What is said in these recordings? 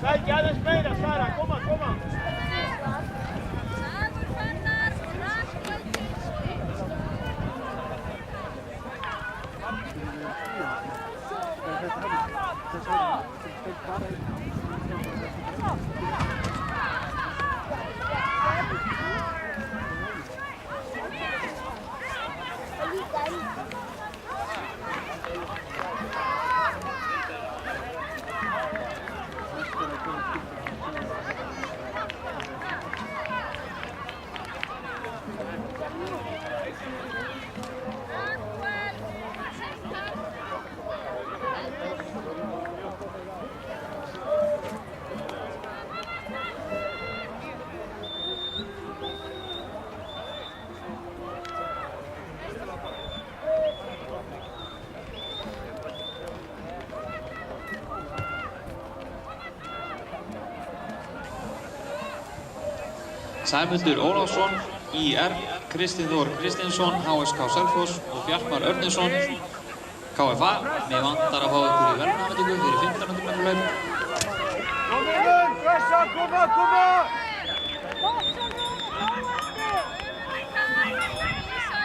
Sækja aðeins meira, Sara, koma. Sæmundur Ólafsson, IR, Kristinn Þór Kristinsson, HSK Selfoss og Bjartmar Örnunsson, KFA. Mig vantar að fá ykkur í verðlaunafhendingu fyrir 1500 metra hlaup.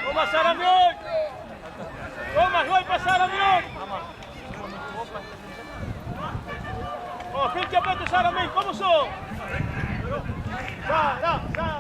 Koma Sara Mjölk! Koma, hlaupa Sara Mjölk! Fylgja betur Sara mín, koma svo! Sara! Koma!